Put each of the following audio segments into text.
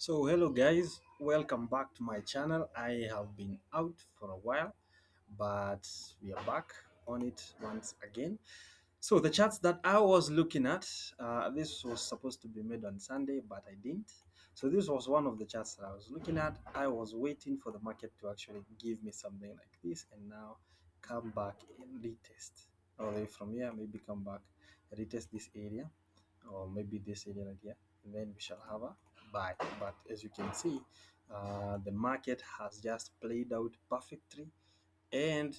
So hello guys, welcome back to my channel. I have been out for a while, but we are back on it once again. So the charts that I was looking at, this was supposed to be made on Sunday, but I didn't. So this was one of the charts that I was looking at. I was waiting for the market to actually give me something like this, and now come back and retest. All the way from here, maybe come back, retest this area, or maybe this area right here, and then we shall have a buy. But as you can see, the market has just played out perfectly, and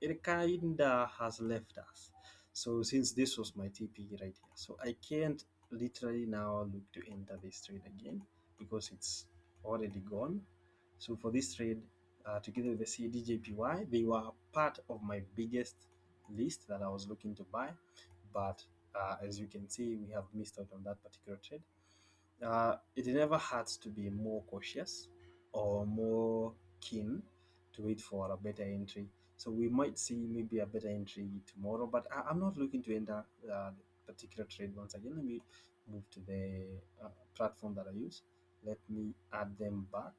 it kinda has left us. So since this was my TP right here, so I can't literally now look to enter this trade again because it's already gone. So for this trade, together with the CDJPY, they were part of my biggest list that I was looking to buy, but as you can see, we have missed out on that particular trade. It never hurts to be more cautious or more keen to wait for a better entry. So we might see maybe a better entry tomorrow, but I'm not looking to enter the particular trade once again. Let me move to the platform that I use. Let me add them back.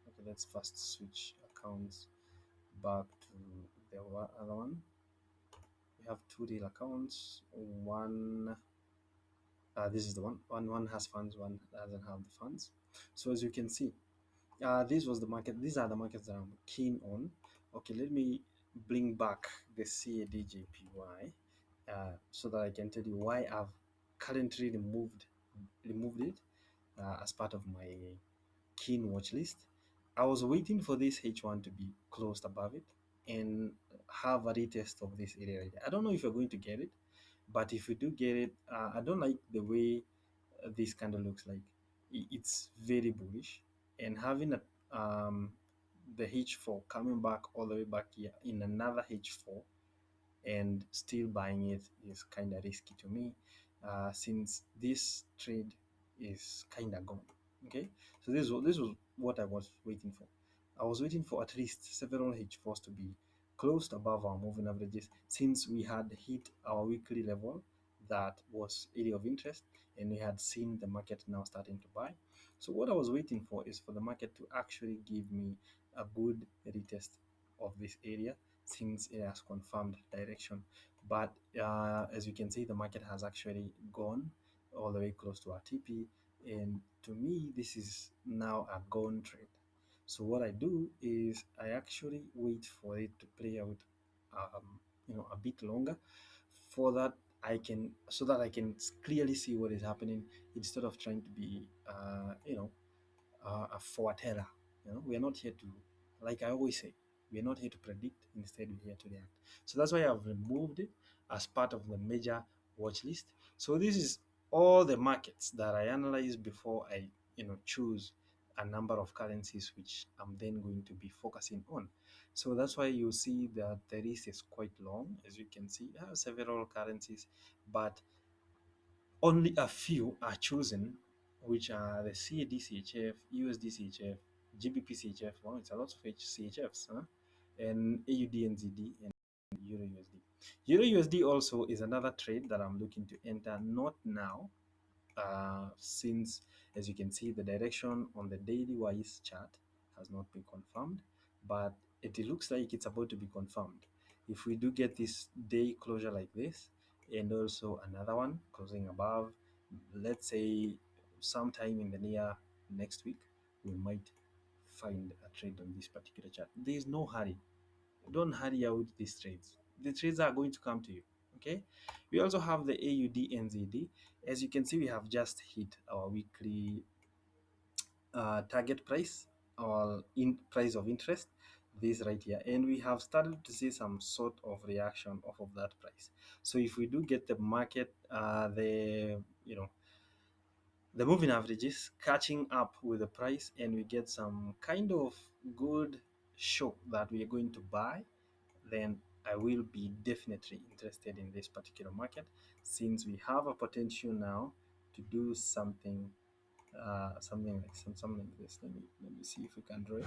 Okay, let's first switch accounts back to the other one. We have two real accounts. This is the one has funds, one doesn't have the funds. So as you can see, this was the market. These are the markets that I'm keen on. Okay, let me bring back the CADJPY so that I can tell you why I've currently removed it as part of my keen watch list. I was waiting for this H1 to be closed above it and have a retest of this area right there. I don't know if you're going to get it, but if you do get it, I don't like the way this kind of looks like. It's very bullish, and having the H4 coming back all the way back here in another H4 and still buying it is kind of risky to me, since this trade is kind of gone. Okay, so this was what I was waiting for. I was waiting for at least several H4s to be closed above our moving averages, since we had hit our weekly level that was area of interest, and we had seen the market now starting to buy. So what I was waiting for is for the market to actually give me a good retest of this area, since it has confirmed direction. But as you can see, the market has actually gone all the way close to our TP, and to me, this is now a gone trade. So what I do is I actually wait for it to play out, a bit longer, for that so that I can clearly see what is happening, instead of trying to be, a foreteller. We are not here to, like I always say, we are not here to predict. Instead, we're here to react. So that's why I've removed it as part of the major watch list. So this is all the markets that I analyze before I, choose a number of currencies which I'm then going to be focusing on. So that's why you see that the list is quite long. As you can see, I have several currencies, but only a few are chosen, which are the CAD CHF, USD CHF, GBP CHF. Wow, it's a lot of CHFs, huh? And AUD NZD and Euro USD. Euro USD also is another trade that I'm looking to enter, not now, since, as you can see, the direction on the daily wise chart has not been confirmed, but it looks like it's about to be confirmed. If we do get this day closure like this, and also another one closing above, let's say sometime in the near next week, we might find a trade on this particular chart. There is no hurry. Don't hurry out these trades. The trades are going to come to you. Okay. We also have the AUD NZD. As you can see, we have just hit our weekly target price, or in price of interest, this right here, and we have started to see some sort of reaction off of that price. So if we do get the market, the moving averages catching up with the price, and we get some kind of good show that we are going to buy, then I will be definitely interested in this particular market, since we have a potential now to do something, something like this. Let me see if we can draw it.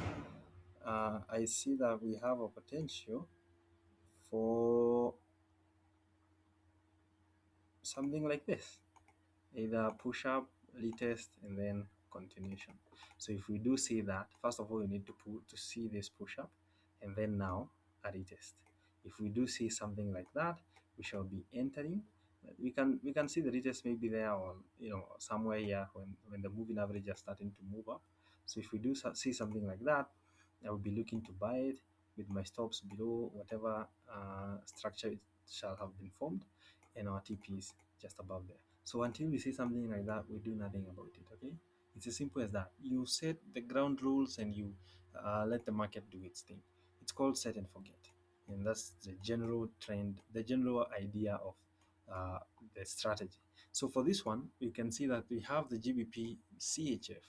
I see that we have a potential for something like this, either push up, retest, and then continuation. So if we do see that, first of all, we need to put to see this push up, and then now a retest. If we do see something like that, we shall be entering. We can see the retest may be there, or somewhere here when the moving average are starting to move up. So if we do see something like that, I will be looking to buy it with my stops below whatever structure it shall have been formed, and our TP is just above there. So until we see something like that, we do nothing about it. Okay, it's as simple as that. You set the ground rules and you let the market do its thing. It's called set and forget, and that's the general trend, the general idea of uh, the strategy. So for this one, you can see that we have the GBP CHF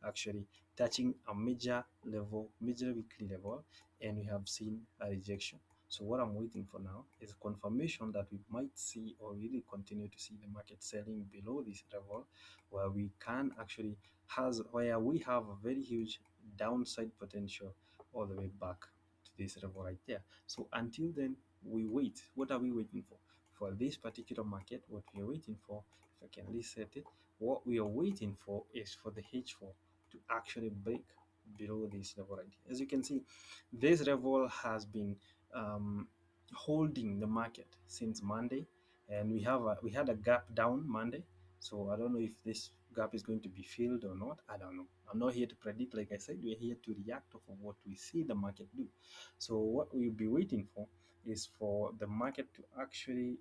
actually touching a major level, major weekly level, and we have seen a rejection. So what I'm waiting for now is a confirmation that we might see or really continue to see the market selling below this level, where we can actually has where we have a very huge downside potential all the way back to this level right there. So until then, we wait. What are we waiting for? For this particular market, what we are waiting for, if I can reset it, what we are waiting for is for the H4 to actually break below this level right here. As you can see, this level has been um, holding the market since Monday, and we had a gap down Monday. So I don't know if this gap is going to be filled or not. I don't know. I'm not here to predict. Like I said, we're here to react off of what we see the market do. So what we'll be waiting for is for the market to actually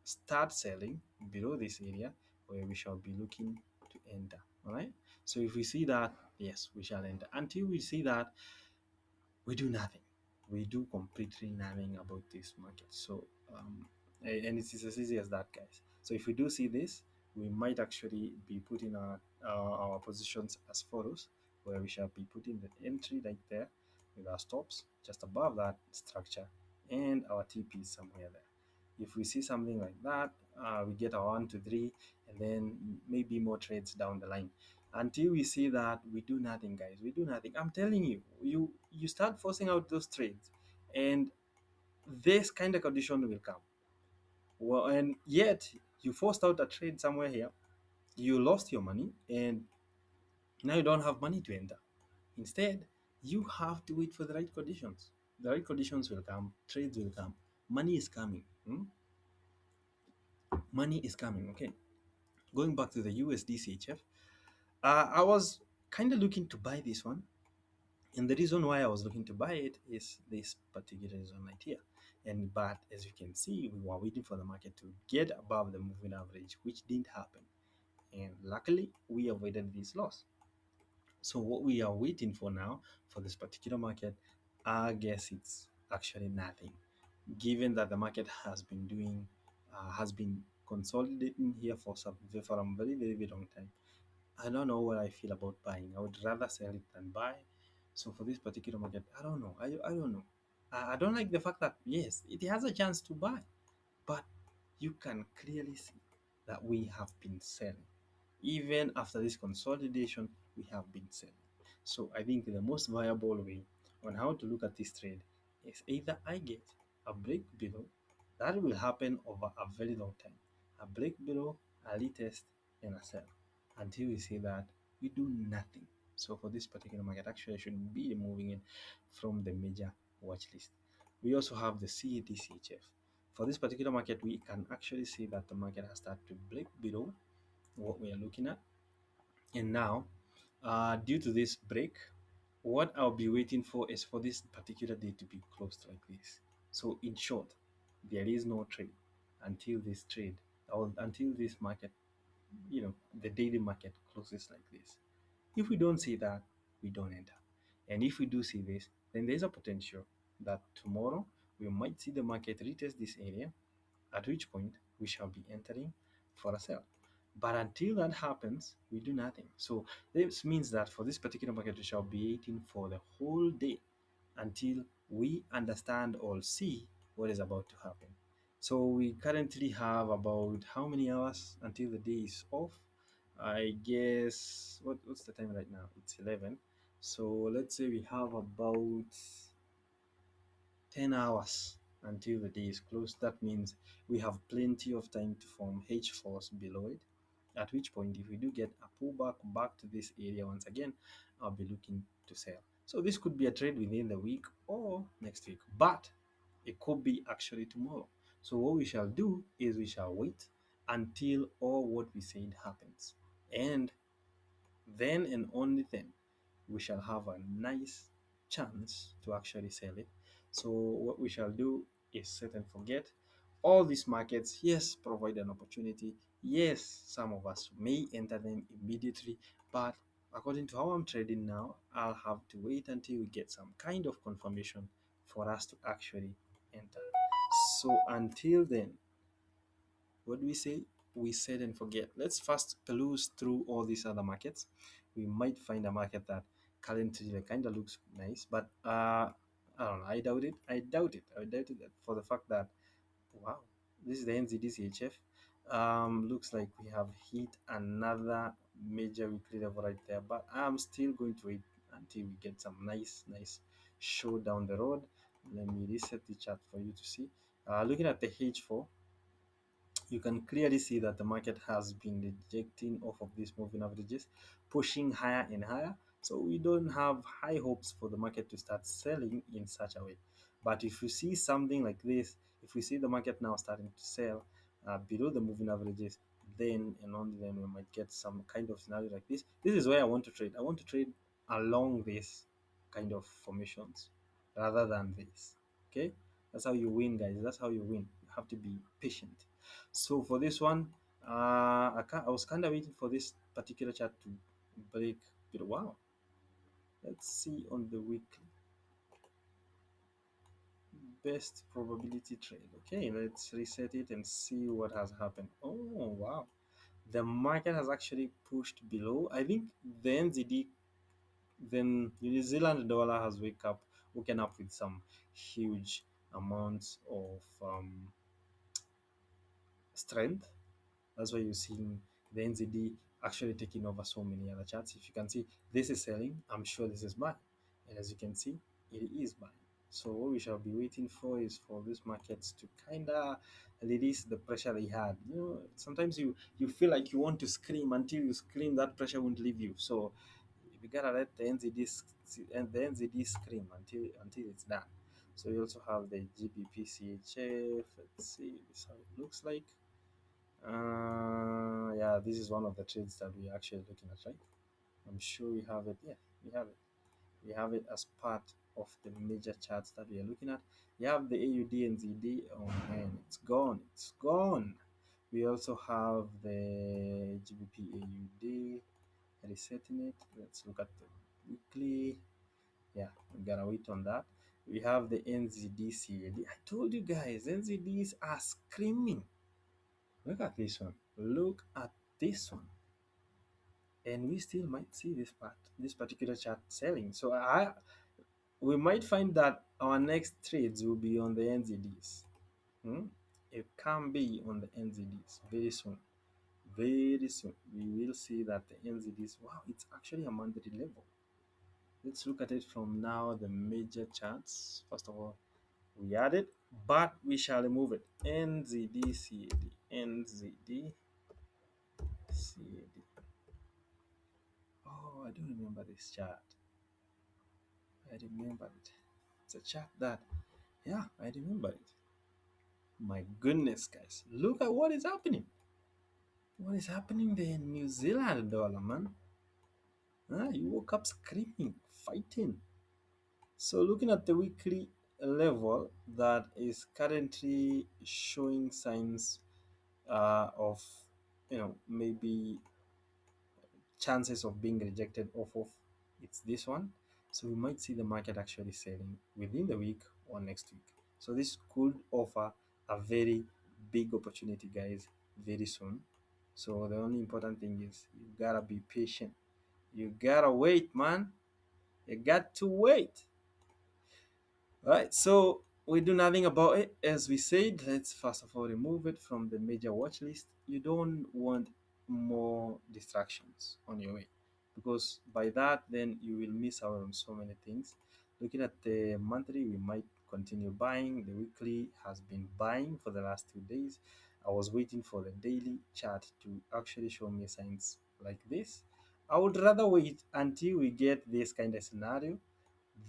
start selling below this area, where we shall be looking to enter. All right, so if we see that, yes, we shall enter. Until we see that, we do nothing. We do completely nothing about this market. So and it's as easy as that, guys. So if we do see this, we might actually be putting our positions as follows, where we shall be putting the entry right there with our stops just above that structure, and our TP somewhere there. If we see something like that, we get our 1 2 3, and then maybe more trades down the line. Until we see that, we do nothing, guys. We do nothing. I'm telling you, you start forcing out those trades, and this kind of condition will come. Well, and yet you forced out a trade somewhere here, you lost your money, and now you don't have money to enter. Instead, you have to wait for the right conditions. The right conditions will come, trades will come, money is coming. Money is coming. Okay, going back to the USD CHF, I was kind of looking to buy this one. And the reason why I was looking to buy it is this particular reason right here. But as you can see, we were waiting for the market to get above the moving average, which didn't happen. And luckily, we avoided this loss. So what we are waiting for now for this particular market, I guess it's actually nothing. Given that the market has been consolidating here for a very, very, very long time. I don't know what I feel about buying. I would rather sell it than buy. So for this particular market, I don't know. I don't know. I don't like the fact that yes, it has a chance to buy, but you can clearly see that we have been selling. Even after this consolidation, we have been selling. So I think the most viable way on how to look at this trade is either I get a break below, that will happen over a very long time. A break below, a retest, and a sell. Until we see that, we do nothing. So for this particular market, actually I should be removing it from the major watch list. We also have the CAD-CHF. For this particular market, we can actually see that the market has started to break below what we are looking at. And now, due to this break, what I'll be waiting for is for this particular day to be closed like this. So in short, there is no trade until this trade or until this market, the daily market closes like this. If we don't see that, we don't enter. And if we do see this, then there's a potential that tomorrow we might see the market retest this area, at which point we shall be entering for a sell. But until that happens, we do nothing. So this means that for this particular market, we shall be waiting for the whole day until we understand or see what is about to happen. So we currently have about how many hours until the day is off? I guess what's the time right now? It's 11. So let's say we have about 10 hours until the day is closed. That means we have plenty of time to form H4s below it, at which point if we do get a pullback back to this area once again, I'll be looking to sell. So this could be a trade within the week or next week, but it could be actually tomorrow. So what we shall do is we shall wait until all what we said happens, and then and only then we shall have a nice chance to actually sell it. So what we shall do is set and forget. All these markets, yes, provide an opportunity. Yes, some of us may enter them immediately, but according to how I'm trading now, I'll have to wait until we get some kind of confirmation for us to actually enter. So until then, what do we say? We set and forget. Let's first peruse through all these other markets. We might find a market that currently kind of looks nice, but I don't know. I doubt it. I doubt it. I doubt it for the fact that wow, this is the NZDCHF. Looks like we have hit another major weekly level right there, but I'm still going to wait until we get some nice show down the road. Let me reset the chart for you to see. Looking at the H4, you can clearly see that the market has been rejecting off of these moving averages, pushing higher and higher. So we don't have high hopes for the market to start selling in such a way. But if you see something like this, if we see the market now starting to sell below the moving averages, then and only then we might get some kind of scenario like this. This is where I want to trade. I want to trade along this kind of formations rather than this. Okay, that's how you win, guys. That's how you win. You have to be patient. So for this one, I was kind of waiting for this particular chart to break. But wow, let's see on the weekly best probability trade. Okay, let's reset it and see what has happened. Oh wow, the market has actually pushed below. I think the NZD, then New Zealand dollar has woken up with some huge amounts of strength. That's why you're seeing the NZD actually taking over so many other charts. If you can see, this is selling. I'm sure this is buying. And as you can see, it is buying. So what we shall be waiting for is for these markets to kind of release the pressure they had. You know, sometimes you feel like you want to scream. Until you scream, that pressure won't leave you. So we gotta let the NZD scream until it's done. So you also have the GBP Let's see, this is how it looks like. Yeah, this is one of the trades that we're actually looking at, right? I'm sure we have it. Yeah, we have it. We have it as part of the major charts that we are looking at. You have the AUD and ZD. Oh man, it's gone. It's gone. We also have the GBP AUD resetting it. Let's look at the weekly. Yeah, we gotta wait on that. We have the NZD CAD. I told you guys, NZDs are screaming. Look at this one. Look at this one. And we still might see this particular chart selling. So we might find that our next trades will be on the NZDs. Hmm? It can be on the NZDs very soon. Very soon. We will see that the NZDs, wow, it's actually a monthly level. Let's look at it from now, the major charts. First of all, we add it, but we shall remove it. NZD, CAD, NZD, CAD. Oh, I don't remember this chart. I remember it. It's a chart that, yeah, I remember it. My goodness, guys. Look at what is happening. What is happening there in New Zealand dollar, man? You woke up screaming, fighting. So looking at the weekly level that is currently showing signs of, maybe chances of being rejected off of, it's this one. So we might see the market actually selling within the week or next week. So this could offer a very big opportunity, guys, very soon. So the only important thing is you gotta be patient. You gotta wait, man. You got to wait. Right, so we do nothing about it. As we said, let's first of all remove it from the major watch list. You don't want more distractions on your way, because by that then you will miss out on so many things. Looking at the monthly, we might continue buying. The weekly has been buying for the last 2 days. I was waiting for the daily chart to actually show me signs like this. I would rather wait until we get this kind of scenario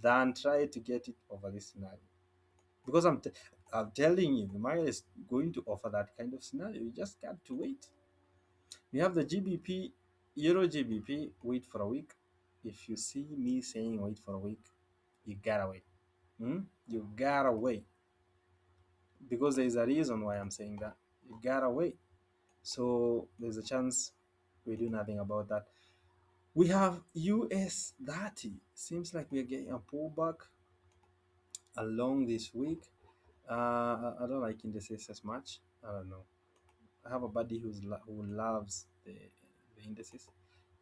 than try to get it over this scenario. Because I'm telling you, the market is going to offer that kind of scenario. You just got to wait. We have the GBP, Euro GBP, wait for a week. If you see me saying wait for a week, you gotta wait. Hmm? You gotta wait. Because there's a reason why I'm saying that. You gotta wait. So there's a chance we do nothing about that. We have US 30. Seems like we're getting a pullback along this week. I don't like indices as much. I don't know. I have a buddy who loves the indices.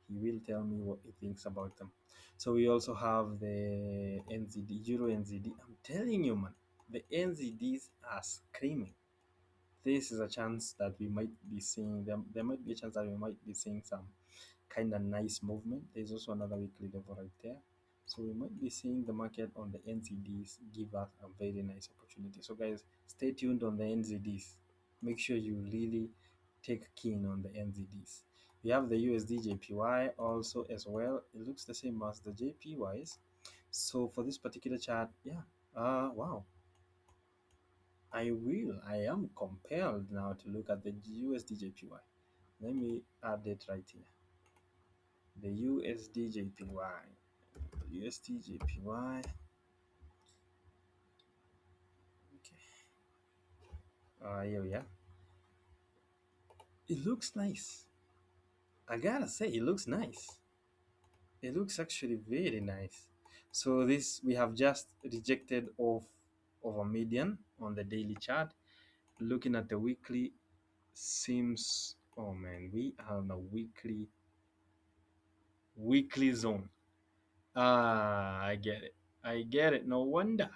He will tell me what he thinks about them. So we also have the NZD, Euro NZD. I'm telling you, man, the NZDs are screaming. This is a chance that we might be seeing them. There might be a chance that we might be seeing some kind of nice movement. There's also another weekly level right there. So we might be seeing the market on the NZDs give us a very nice opportunity. So guys, stay tuned on the NZDs. Make sure you really take keen on the NZDs. We have the USD JPY also as well. It looks the same as the JPYs. So for this particular chart, yeah, wow, I am compelled now to look at the USD JPY. Let me add it right here. The USD JPY. USD JPY. Okay. Here we are. It looks nice. I gotta say, it looks nice. It looks actually very nice. So this we have just rejected of a median on the daily chart. Looking at the weekly seems, oh man, we are on a weekly zone. Ah, I get it. I get it. No wonder.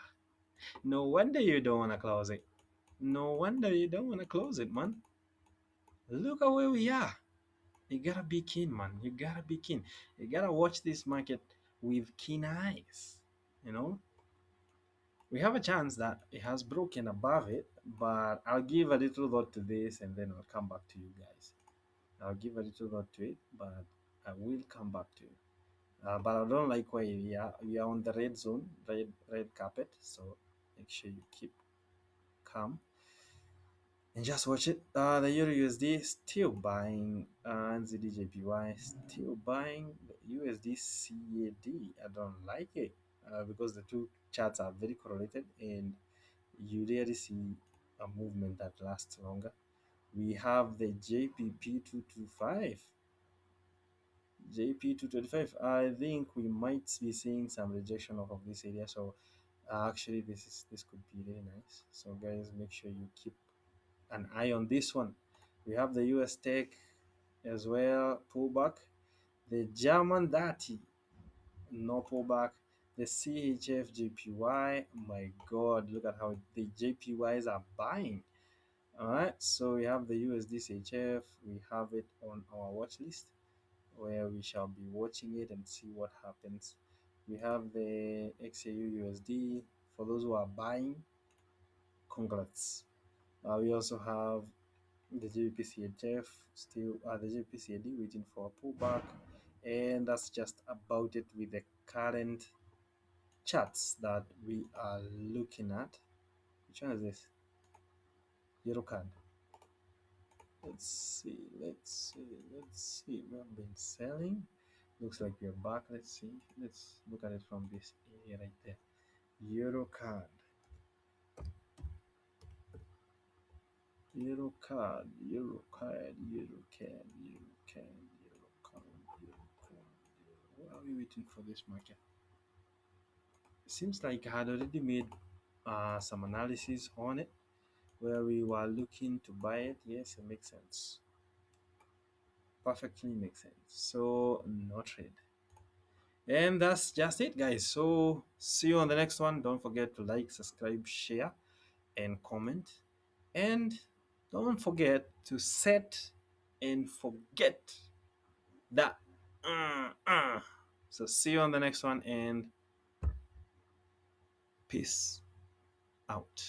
No wonder you don't want to close it. No wonder you don't want to close it, man. Look at where we are. You gotta be keen, man. You gotta be keen. You gotta watch this market with keen eyes. You know, we have a chance that it has broken above it, but I'll give a little thought to this and then I'll come back to you guys. I'll give a little thought to it, but I will come back to you. But I don't like where we are on the red zone, red carpet. So make sure you keep calm and just watch it. The Euro USD still buying, NZD JPY still buying, the USD CAD. I don't like it because the two charts are very correlated and you rarely see a movement that lasts longer. We have the JPP 225. JP 225. I think we might be seeing some rejection of this area. So actually, this could be really nice. So guys, make sure you keep an eye on this one. We have the US Tech as well, pullback. The German Dati, no pullback. The CHF JPY, my God, look at how the JPYs are buying. All right, so we have the USD CHF. We have it on our watch list where we shall be watching it and see what happens. We have the XAU USD for those who are buying. Congrats. We also have the GBP still the GBP waiting for a pullback, and that's just about it with the current charts that we are looking at. Which one is this? Eurocard. Let's see. We have been selling. Looks like we're back. Let's see. Let's look at it from this area right there. Eurocard. Eurocard. Eurocard. Eurocard. Eurocard. Eurocard. Eurocard. What are we waiting for this market? Seems like I had already made some analysis on it where we were looking to buy it. Yes, it makes sense. Perfectly makes sense. So no trade. And that's just it, guys. So see you on the next one. Don't forget to like, subscribe, share, and comment. And don't forget to set and forget that. So see you on the next one and peace out.